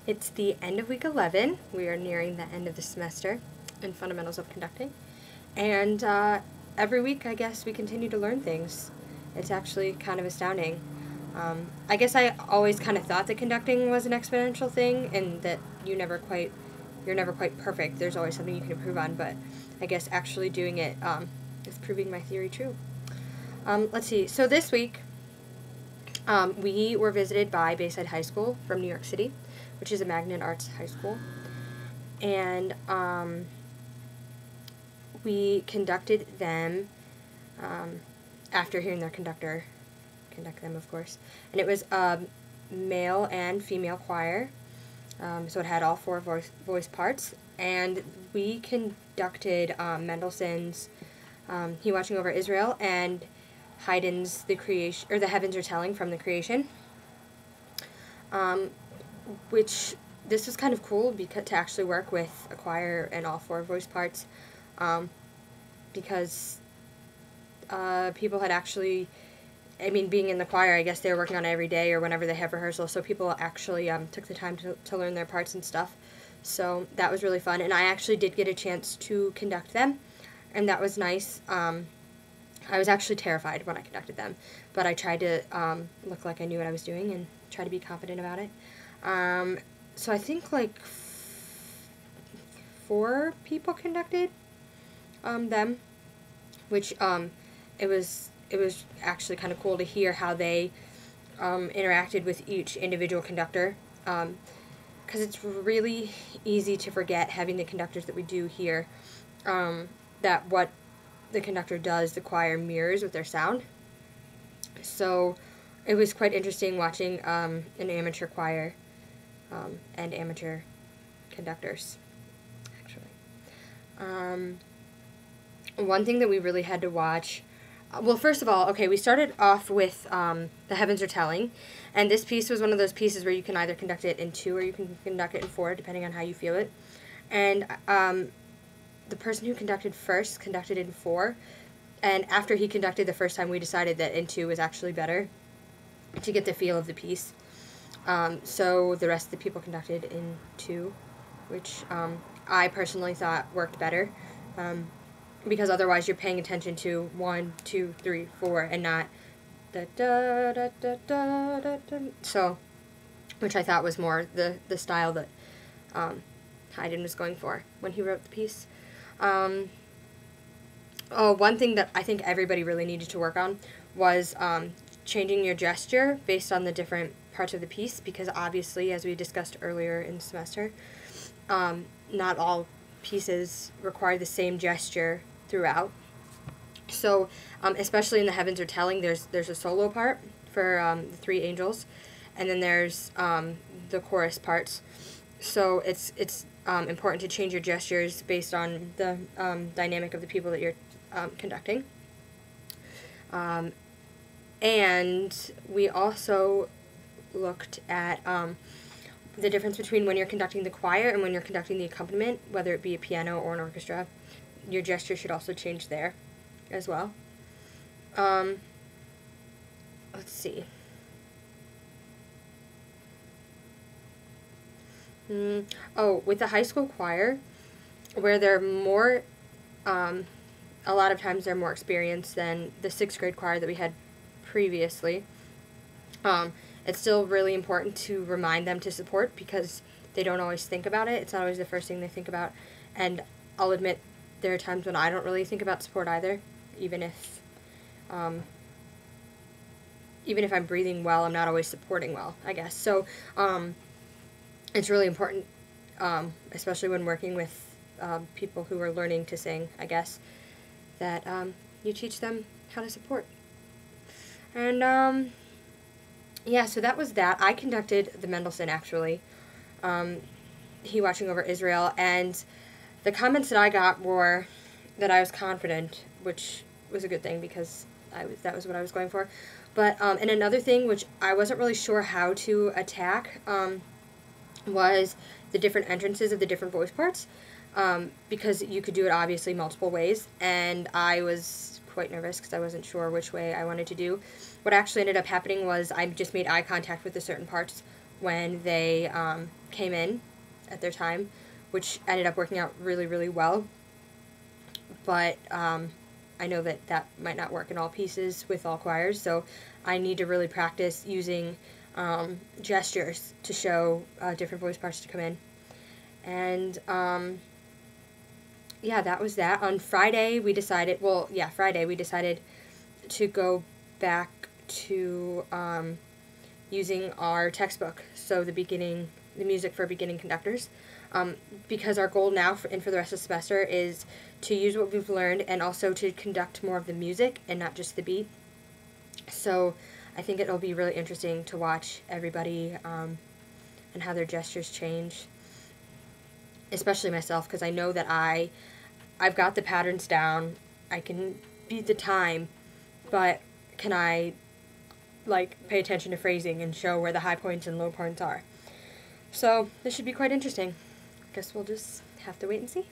It's the end of week 11. We are nearing the end of the semester in Fundamentals of Conducting. And every week, I guess, we continue to learn things. It's actually kind of astounding. I guess I always kind of thought that conducting was an exponential thing and that you're never quite perfect. There's always something you can improve on, but I guess actually doing it is proving my theory true. Let's see. So this week, we were visited by Bayside High School from New York City, which is a magnet arts high school. And we conducted them after hearing their conductor conduct them, of course. And it was a male and female choir, so it had all four voice parts. And we conducted Mendelssohn's He Watching Over Israel and Haydn's The Creation, or The Heavens Are Telling from the Creation. Which this was kind of cool because to actually work with a choir and all four voice parts, because people had actually, being in the choir, I guess they were working on it every day or whenever they have rehearsal, so people actually took the time to learn their parts and stuff. So that was really fun, and I actually did get a chance to conduct them, and that was nice. I was actually terrified when I conducted them, but I tried to look like I knew what I was doing and try to be confident about it. So I think like 4 people conducted them, which it was actually kind of cool to hear how they interacted with each individual conductor, because it's really easy to forget, having the conductors that we do here, that what the conductor does, the choir mirrors with their sound. So it was quite interesting watching an amateur choir and amateur conductors, actually. One thing that we really had to watch, well, first of all, okay, we started off with The Heavens Are Telling, and this piece was one of those pieces where you can either conduct it in 2 or you can conduct it in 4, depending on how you feel it. And the person who conducted first conducted in 4, and after he conducted the first time, we decided that in 2 was actually better to get the feel of the piece. So the rest of the people conducted in 2, which I personally thought worked better, because otherwise you're paying attention to 1, 2, 3, 4, and not da da da da da da da. So, which I thought was more the style that Haydn was going for when he wrote the piece. One thing that I think everybody really needed to work on was changing your gesture based on the different parts of the piece, because obviously, as we discussed earlier in the semester, not all pieces require the same gesture throughout. So, especially in The Heavens Are Telling, there's a solo part for the 3 angels, and then there's the chorus parts. So it's important to change your gestures based on the dynamic of the people that you're conducting. And we also looked at the difference between when you're conducting the choir and when you're conducting the accompaniment, whether it be a piano or an orchestra. Your gesture should also change there as well. Let's see. With the high school choir, where they're more, a lot of times they're more experienced than the 6th grade choir that we had previously. It's still really important to remind them to support, because they don't always think about it. It's not always the first thing they think about. And I'll admit, there are times when I don't really think about support either, even if I'm breathing well, I'm not always supporting well, I guess. So it's really important, especially when working with people who are learning to sing, I guess, that you teach them how to support. And yeah, so that was that. I conducted the Mendelssohn, actually, He Watching Over Israel, and the comments that I got were that I was confident, which was a good thing, because that was what I was going for. But and another thing which I wasn't really sure how to attack was the different entrances of the different voice parts, because you could do it obviously multiple ways, and I was quite nervous because I wasn't sure which way I wanted to do. What actually ended up happening was I just made eye contact with the certain parts when they came in at their time, which ended up working out really, really well. But I know that that might not work in all pieces with all choirs, so I need to really practice using gestures to show different voice parts to come in. And yeah, that was that. On Friday, we decided, Friday, we decided to go back to using our textbook, so the music for beginning conductors, because our goal now and for the rest of the semester is to use what we've learned and also to conduct more of the music and not just the beat. So I think it'll be really interesting to watch everybody and how their gestures change, especially myself, because I know that I've got the patterns down, I can beat the time, but can I pay attention to phrasing and show where the high points and low points are. So this should be quite interesting. Guess we'll just have to wait and see.